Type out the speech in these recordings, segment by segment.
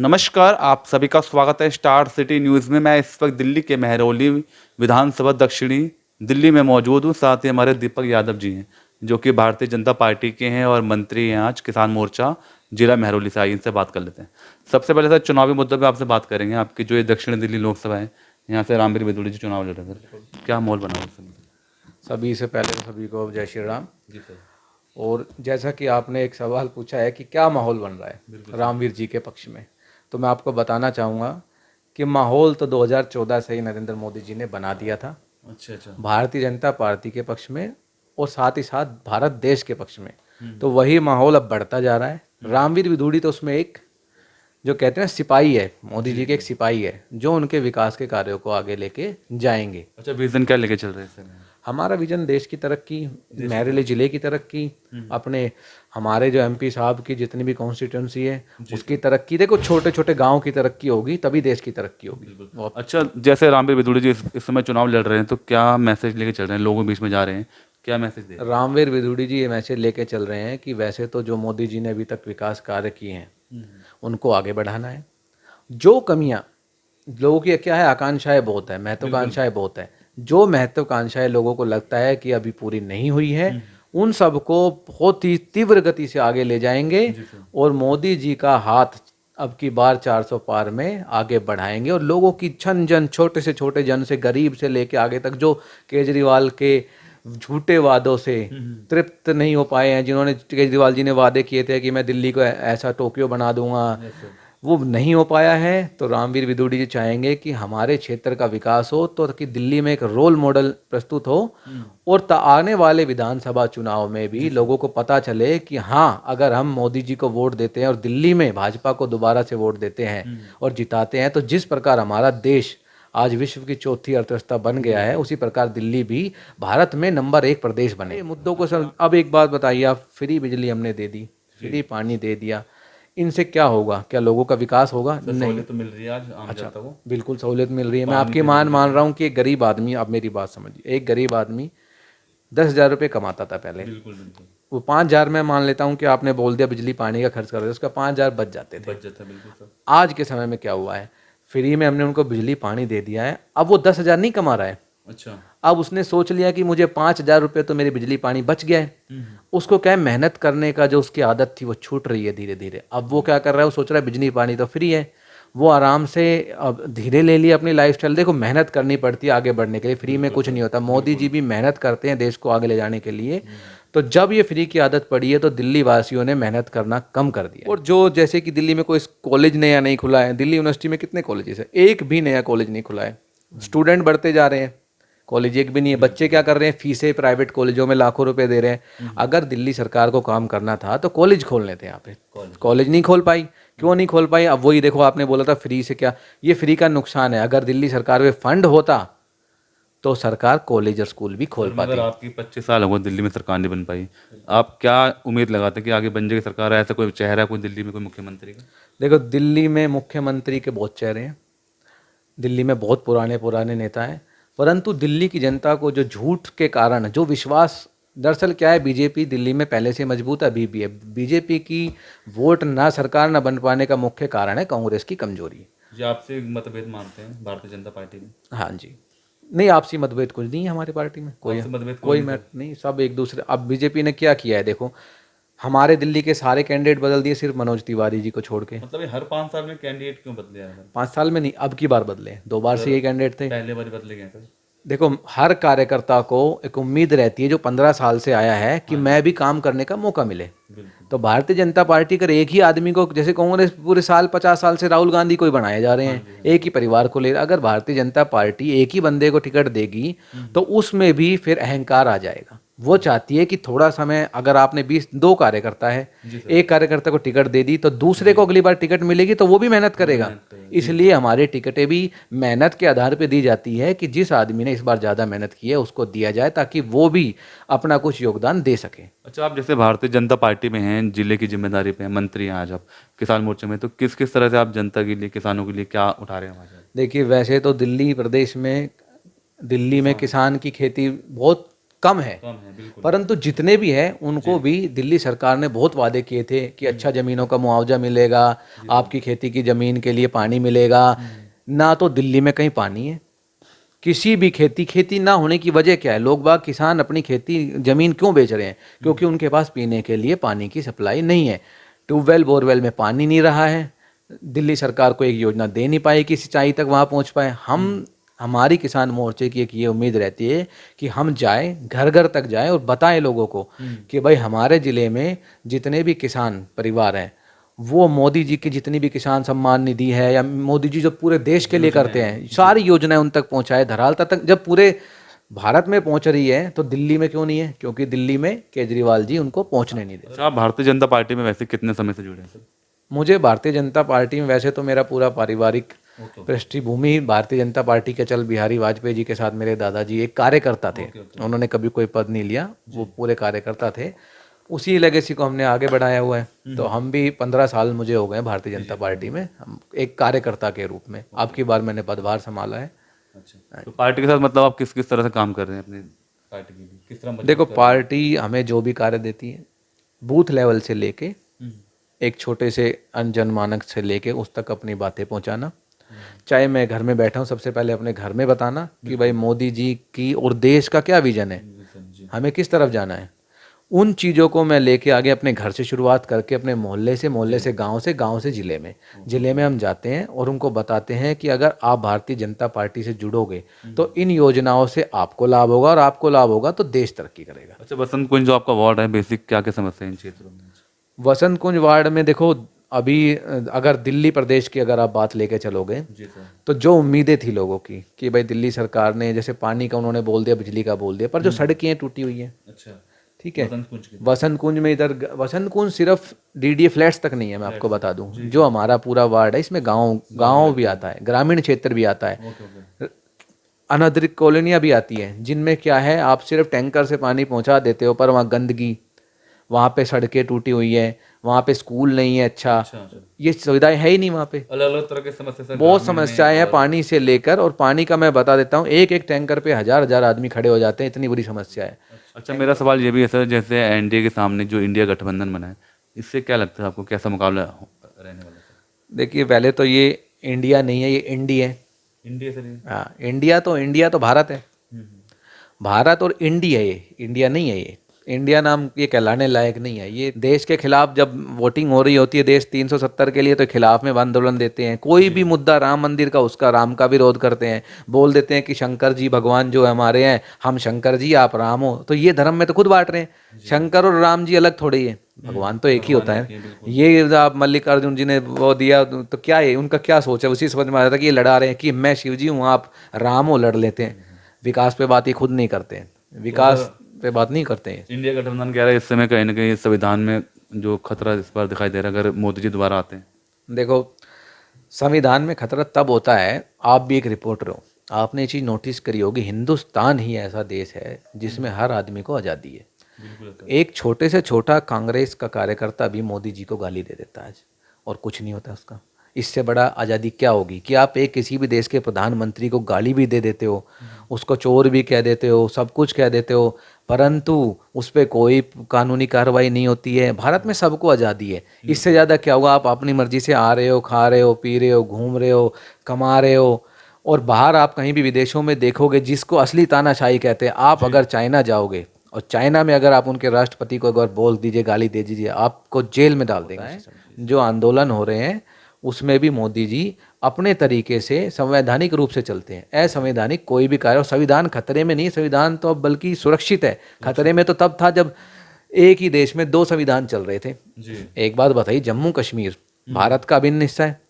नमस्कार, आप सभी का स्वागत है स्टार सिटी न्यूज़ में। मैं इस वक्त दिल्ली के महरौली विधानसभा दक्षिणी दिल्ली में मौजूद हूँ। साथ ही हमारे दीपक यादव जी हैं, जो कि भारतीय जनता पार्टी के हैं और मंत्री हैं आज किसान मोर्चा जिला महरौली से। आइए इनसे बात कर लेते हैं। सबसे पहले सर, चुनावी मुद्दों पे आपसे बात करेंगे। आपकी जो ये दक्षिण दिल्ली लोकसभा है, यहाँ से रामवीर बिदुड़ी जी चुनाव लड़ रहे हैं सर, क्या माहौल बना हुआ है सर? सभी से पहले तो सभी को जय श्री राम। जी सर। और जैसा कि आपने एक सवाल पूछा है कि क्या माहौल बन रहा है बिल्कुल। रामवीर जी के पक्ष में, तो मैं आपको बताना चाहूँगा कि माहौल तो 2014 से ही नरेंद्र मोदी जी ने बना दिया था अच्छा अच्छा। भारतीय जनता पार्टी के पक्ष में और साथ ही साथ भारत देश के पक्ष में। तो वही माहौल अब बढ़ता जा रहा है। रामवीर विदुड़ी तो उसमें एक जो कहते हैं सिपाही है, मोदी जी के एक सिपाही है जो उनके विकास के कार्यों को आगे लेके जाएंगे। अच्छा, विजन क्या लेके चल रहे हैं सर? हमारा विजन देश की तरक्की, महरौली ज़िले की तरक्की, अपने हमारे जो एमपी साहब की जितनी भी कॉन्स्टिट्यूंसी है उसकी तरक्की। देखो, छोटे छोटे गांव की तरक्की होगी तभी देश की तरक्की होगी। अच्छा, जैसे रामवीर विदुड़ी जी इस समय चुनाव लड़ रहे हैं, तो क्या मैसेज लेके चल रहे हैं? लोगों के बीच में जा रहे हैं, क्या मैसेज दे रहे हैं? रामवीर विदुड़ी जी ये मैसेज लेके चल रहे हैं कि वैसे तो जो मोदी जी ने अभी तक विकास कार्य किए हैं उनको आगे बढ़ाना है। जो कमियां लोगों की क्या है, आकांक्षाएं बहुत है, महत्वाकांक्षाएं बहुत है। जो महत्वाकांक्षाएं लोगों को लगता है कि अभी पूरी नहीं हुई है, उन सबको बहुत ही तीव्र गति से आगे ले जाएंगे और मोदी जी का हाथ अब की बार 400 पार में आगे बढ़ाएंगे। और लोगों की छन जन, छोटे से छोटे जन से गरीब से लेके आगे तक, जो केजरीवाल के झूठे वादों से तृप्त नहीं हो पाए हैं, जिन्होंने केजरीवाल जी ने वादे किए थे कि मैं दिल्ली को ऐसा टोक्यो बना दूंगा, वो नहीं हो पाया है। तो रामवीर विदुड़ी जी चाहेंगे कि हमारे क्षेत्र का विकास हो, तो कि दिल्ली में एक रोल मॉडल प्रस्तुत हो और आने वाले विधानसभा चुनाव में भी लोगों को पता चले कि हाँ, अगर हम मोदी जी को वोट देते हैं और दिल्ली में भाजपा को दोबारा से वोट देते हैं और जिताते हैं, तो जिस प्रकार हमारा देश आज विश्व की चौथी अर्थव्यवस्था बन गया है, उसी प्रकार दिल्ली भी भारत में नंबर 1 प्रदेश बने। ये मुद्दों को सर, अब एक बात बताइए आप, फ्री बिजली हमने दे दी, फ्री पानी दे दिया, इनसे क्या होगा? क्या लोगों का विकास होगा? नहीं। तो मिल रही है आज आम जनता को। बिल्कुल सहूलियत मिल रही है। मैं आपकी मान रहा हूँ कि एक गरीब आदमी, आप मेरी बात समझिए, एक गरीब आदमी 10,000 रुपये कमाता था पहले। बिल्कुल बिल्कुल। वो 5,000 में मान लेता हूँ कि आपने बोल दिया बिजली पानी का खर्च कर दे, उसका 5,000 बच जाते थे। बच जाता है, बिल्कुल सर। आज के समय में क्या हुआ है, फ्री में हमने उनको बिजली पानी दे दिया है, अब वो 10,000 नहीं कमा रहा है। अच्छा। अब उसने सोच लिया कि मुझे 5,000 रुपये तो मेरी बिजली पानी बच गया है। उसको क्या है, मेहनत करने का जो उसकी आदत थी वो छूट रही है धीरे धीरे। अब वो क्या कर रहा है, वो सोच रहा है बिजली पानी तो फ्री है, वो आराम से अब धीरे ले लिया अपनी लाइफस्टाइल। देखो, मेहनत करनी पड़ती है आगे बढ़ने के लिए, फ्री में कुछ नहीं होता। मोदी जी भी मेहनत करते हैं देश को आगे ले जाने के लिए। तो जब ये फ्री की आदत पड़ी है तो दिल्ली वासियों ने मेहनत करना कम कर दिया। और जो जैसे कि दिल्ली में कोई कॉलेज नया नहीं खुला है, दिल्ली यूनिवर्सिटी में कितने कॉलेजेस है, एक भी नया कॉलेज नहीं खुला है। स्टूडेंट बढ़ते जा रहे हैं, कॉलेज एक भी नहीं है। बच्चे क्या कर रहे हैं, फीसें प्राइवेट कॉलेजों में लाखों रुपए दे रहे हैं। अगर दिल्ली सरकार को काम करना था तो कॉलेज खोलने थे यहाँ पे, कॉलेज नहीं खोल पाई। क्यों नहीं खोल पाई? अब वही देखो, आपने बोला था फ्री से क्या, ये फ्री का नुकसान है। अगर दिल्ली सरकार में फंड होता तो सरकार कॉलेज और स्कूल भी खोल पाती। मगर आपकी 25 साल हो गए दिल्ली में, सरकार नहीं बन पाई। आप क्या उम्मीद लगाते हैं कि आगे बन जाएगी सरकार? ऐसा कोई चेहरा कोई दिल्ली में, कोई मुख्यमंत्री का? देखो, दिल्ली में मुख्यमंत्री के बहुत चेहरे हैं, दिल्ली में बहुत पुराने पुराने नेता हैं, परंतु दिल्ली की जनता को जो झूठ के कारण जो विश्वास, दरअसल क्या है, बीजेपी दिल्ली में पहले से मजबूत है, अभी भी है। बीजेपी की वोट ना, सरकार ना बन पाने का मुख्य कारण है कांग्रेस की कमजोरी। जी, आपसे मतभेद मानते हैं भारतीय जनता पार्टी में? हाँ जी। नहीं, आपसी मतभेद कुछ नहीं है हमारी पार्टी में, कोई आपसे मतभेद कोई कौन मत नहीं, सब एक दूसरे। अब बीजेपी ने क्या किया है, देखो, हमारे दिल्ली के सारे कैंडिडेट बदल दिए सिर्फ मनोज तिवारी जी को छोड़ के। मतलब ये हर 5 साल में कैंडिडेट क्यों बदले हैं? 5 साल में नहीं, अब की बार बदले, 2 बार से ये कैंडिडेट थे। पहले बार बदले गए सर। देखो, हर कार्यकर्ता को एक उम्मीद रहती है जो 15 साल से आया है कि मैं भी काम करने का मौका मिले। बिल्कुल। तो भारतीय जनता पार्टी कर एक ही आदमी को, जैसे कांग्रेस पूरे साल 50 साल से राहुल गांधी को ही बनाए जा रहे हैं, एक ही परिवार को ले। अगर भारतीय जनता पार्टी एक ही बंदे को टिकट देगी तो उसमें भी फिर अहंकार आ जाएगा। वो चाहती है कि थोड़ा समय, अगर आपने 2 कार्यकर्ता है, एक कार्यकर्ता को टिकट दे दी तो दूसरे को अगली बार टिकट मिलेगी तो वो भी मेहनत करेगा। इसलिए हमारी टिकटें भी मेहनत के आधार पर दी जाती है कि जिस आदमी ने इस बार ज़्यादा मेहनत की है उसको दिया जाए, ताकि वो भी अपना कुछ योगदान दे सके। अच्छा, आप जैसे भारतीय जनता पार्टी में हैं, जिले की जिम्मेदारी पे हैं, मंत्री हैं आज आप किसान मोर्चे में, तो किस किस तरह से आप जनता के लिए, किसानों के लिए क्या उठा रहे हैं आवाज़? देखिए, वैसे तो दिल्ली प्रदेश में, दिल्ली में किसान की खेती बहुत कम है, कम है बिल्कुल। परंतु जितने भी हैं उनको भी दिल्ली सरकार ने बहुत वादे किए थे कि अच्छा ज़मीनों का मुआवजा मिलेगा, आपकी खेती की ज़मीन के लिए पानी मिलेगा। ना तो दिल्ली में कहीं पानी है, किसी भी खेती ना होने की वजह क्या है? लोग बाग किसान अपनी खेती ज़मीन क्यों बेच रहे हैं? क्योंकि उनके पास पीने के लिए पानी की सप्लाई नहीं है, ट्यूबवेल बोरवेल में पानी नहीं रहा है। दिल्ली सरकार को एक योजना दे नहीं पाई कि सिंचाई तक वहाँ पहुँच पाए। हमारी किसान मोर्चे की एक ये उम्मीद रहती है कि हम जाएं, घर घर तक जाएं और बताएं लोगों को कि भाई हमारे ज़िले में जितने भी किसान परिवार हैं वो मोदी जी की जितनी भी किसान सम्मान निधि है या मोदी जी जो पूरे देश के लिए करते हैं सारी योजनाएं उन तक पहुंचाए, धरातल तक जब पूरे भारत में पहुंच रही है तो दिल्ली में क्यों नहीं है? क्योंकि दिल्ली में केजरीवाल जी उनको पहुंचने नहीं देते। अच्छा, आप भारतीय जनता पार्टी में वैसे कितने समय से जुड़े हैं सर? मुझे भारतीय जनता पार्टी में वैसे तो मेरा पूरा पारिवारिक पृष्ठभूमि भारतीय जनता पार्टी के अटल बिहारी वाजपेयी जी के साथ मेरे दादाजी एक कार्यकर्ता थे। उन्होंने कभी कोई पद नहीं लिया, वो पूरे कार्यकर्ता थे। उसी लेगेसी को हमने आगे बढ़ाया हुआ है। तो हम भी 15 साल मुझे हो गए भारतीय जनता पार्टी में, हम एक कार्यकर्ता के रूप में। अब की बार मैंने पदभार संभाला है। अच्छा, तो पार्टी के साथ मतलब आप किस किस तरह से काम कर रहे हैं अपनी पार्टी के लिए, किस तरह मजबूत देखो, कर रहे हैं? पार्टी हमें जो भी कार्य देती है, बूथ लेवल से लेके एक छोटे से जनमानस से लेके उस तक अपनी बातें पहुंचाना। चाहे मैं घर में बैठा हूँ, सबसे पहले अपने घर में बताना कि भाई मोदी जी की और देश का क्या विजन है, हमें किस तरफ जाना है। उन चीज़ों को मैं लेके आगे अपने घर से शुरुआत करके अपने मोहल्ले से गांव से ज़िले में हम जाते हैं और उनको बताते हैं कि अगर आप भारतीय जनता पार्टी से जुड़ोगे तो इन योजनाओं से आपको लाभ होगा और आपको लाभ होगा तो देश तरक्की करेगा। अच्छा, बसंत कुंज जो आपका वार्ड है, बेसिक क्या क्या समस्या है इन क्षेत्रों में? वसंत कुंज वार्ड में देखो, अभी अगर दिल्ली प्रदेश की अगर आप बात लेके चलोगे जी सर। तो जो उम्मीदें थी लोगों की कि भाई दिल्ली सरकार ने जैसे पानी का उन्होंने बोल दिया, बिजली का बोल दिया, पर जो सड़कें टूटी हुई हैं, अच्छा, ठीक है। बसंत कुंज की वसंत कुंज में इधर वसंत कुंज सिर्फ डीडीए फ्लैट्स तक नहीं है, मैं आपको बता दूं। जो हमारा पूरा वार्ड है इसमें गांव भी आता है, ग्रामीण क्षेत्र भी आता है, ओके ओके। अनादरित कॉलोनियाँ भी आती हैं, जिनमें क्या है आप सिर्फ टैंकर से पानी पहुंचा देते हो पर वहाँ गंदगी, वहाँ पे सड़कें टूटी हुई है, वहाँ पे स्कूल नहीं है अच्छा, ये सुविधाएं है ही नहीं वहाँ पे। अलग अलग तरह की समस्या सर, बहुत ग्रामीण में समस्याएं हैं और पानी से लेकर, और पानी का मैं बता देता हूँ, एक एक टैंकर पे हजार हजार आदमी खड़े हो जाते हैं, इतनी बुरी समस्या है। अच्छा, मेरा सवाल ये भी है सर, जैसे एनडीए के सामने जो इंडिया गठबंधन बना है, इससे क्या लगता है आपको, कैसा मुकाबला रहने वाला है? देखिए, पहले तो ये इंडिया नहीं है, ये इंडी है। इंडिया से हाँ, इंडिया तो भारत है, भारत और इंडिया है, ये इंडिया नहीं है। ये इंडिया नाम ये कहलाने लायक नहीं है। ये देश के खिलाफ जब वोटिंग हो रही होती है, देश 370 के लिए, तो खिलाफ में आंदोलन देते हैं। कोई भी मुद्दा, राम मंदिर का, उसका राम का विरोध करते हैं, बोल देते हैं कि शंकर जी भगवान जो हमारे हैं, हम शंकर जी आप राम हो। तो ये धर्म में तो खुद बांट रहे हैं, शंकर और राम जी अलग थोड़ी है, भगवान तो एक ही होता है। ये आप मल्लिकार्जुन जी ने वो दिया तो क्या है, उनका क्या सोच है, उसी समझ में आ रहा था कि ये लड़ा रहे हैं कि मैं शिव जी हूँ आप राम हो, लड़ लेते हैं। विकास पे बात ये खुद नहीं करते हैं, विकास पे बात नहीं करते हैं। इंडिया गठबंधन कह रहा है इस समय कहीं ना कहीं संविधान में जो खतरा इस बार दिखाई दे रहा है, अगर मोदी जी दोबारा आते हैं? देखो, संविधान में खतरा तब होता है, आप भी एक रिपोर्टर हो, आपने ये चीज़ नोटिस करी होगी, हिंदुस्तान ही ऐसा देश है जिसमें हर आदमी को आज़ादी है। एक छोटे से छोटा कांग्रेस का कार्यकर्ता भी मोदी जी को गाली दे देता है आज, और कुछ नहीं होता उसका। इससे बड़ा आज़ादी क्या होगी कि आप एक किसी भी देश के प्रधानमंत्री को गाली भी दे देते हो, उसको चोर भी कह देते हो, सब कुछ कह देते हो, परंतु उस पर कोई कानूनी कार्रवाई नहीं होती है। भारत में सबको आज़ादी है, इससे ज़्यादा क्या होगा? आप अपनी मर्जी से आ रहे हो, खा रहे हो, पी रहे हो, घूम रहे हो, कमा रहे हो। और बाहर आप कहीं भी विदेशों में देखोगे, जिसको असली तानाशाही कहते हैं, आप अगर चाइना जाओगे और चाइना में अगर आप उनके राष्ट्रपति को अगर बोल दीजिए, गाली दे दीजिए, आपको जेल में डाल देंगे। जो आंदोलन हो रहे हैं उसमें भी मोदी जी अपने तरीके से संवैधानिक रूप से चलते हैं। असंवैधानिक कोई भी कार्य, और संविधान खतरे में नहीं, संविधान तो अब बल्कि सुरक्षित है। खतरे में तो तब था जब एक ही देश में दो संविधान चल रहे थे। एक बात बताइए, जम्मू कश्मीर भारत का अभिन्न हिस्सा है,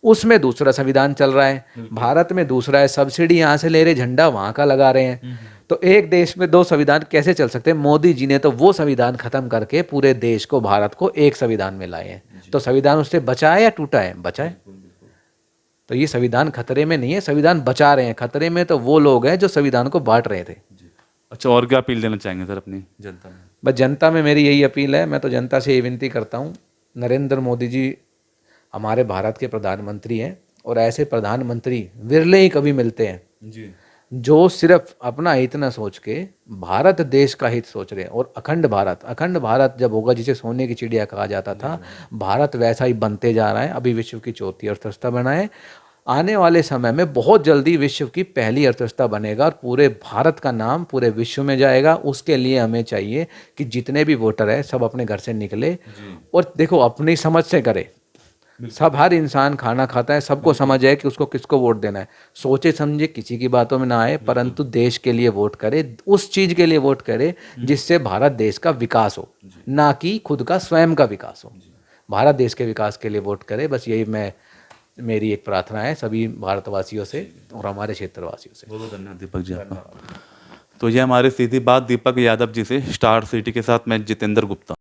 उसमें दूसरा संविधान चल रहा है, भारत में दूसरा है। सब्सिडी यहाँ से ले रहे, झंडा वहाँ का लगा रहे हैं। तो एक देश में दो संविधान कैसे चल सकते हैं? मोदी जी ने तो वो संविधान खत्म करके पूरे देश को, भारत को एक संविधान में लाए हैं। तो संविधान उससे बचा है या टूटा है? बचा है। तो ये संविधान खतरे में नहीं है, संविधान बचा रहे हैं। खतरे में तो वो लोग हैं जो संविधान को बांट रहे थे। अच्छा, और क्या अपील देना चाहेंगे सर अपनी जनता में? बस जनता में मेरी यही अपील है, मैं तो जनता से ये विनती करता हूँ, नरेंद्र मोदी जी हमारे भारत के प्रधानमंत्री हैं, और ऐसे प्रधानमंत्री विरले ही कभी मिलते हैं। जी। जो सिर्फ अपना हित न सोच के भारत देश का हित सोच रहे हैं। और अखंड भारत जब होगा, जिसे सोने की चिड़िया कहा जाता था, भारत वैसा ही बनते जा रहा है। अभी विश्व की चौथी अर्थव्यवस्था बना है, आने वाले समय में बहुत जल्दी विश्व की पहली अर्थव्यवस्था बनेगा और पूरे भारत का नाम पूरे विश्व में जाएगा। उसके लिए हमें चाहिए कि जितने भी वोटर है सब अपने घर से निकले और देखो अपनी समझ से करे। सब, हर इंसान खाना खाता है, सबको समझ है कि उसको किसको वोट देना है। सोचे समझे किसी की बातों में ना आए, परंतु देश के लिए वोट करे, उस चीज के लिए वोट करे जिससे भारत देश का विकास हो, ना कि खुद का स्वयं का विकास हो। भारत देश के विकास के लिए वोट करे, बस यही मेरी एक प्रार्थना है सभी भारतवासियों से और हमारे क्षेत्रवासियों से। बहुत बहुत धन्यवाद दीपक जी आपका। तो ये हमारी सीधी बात दीपक यादव जी से, स्टार सिटी के साथ मैं जितेंद्र गुप्ता।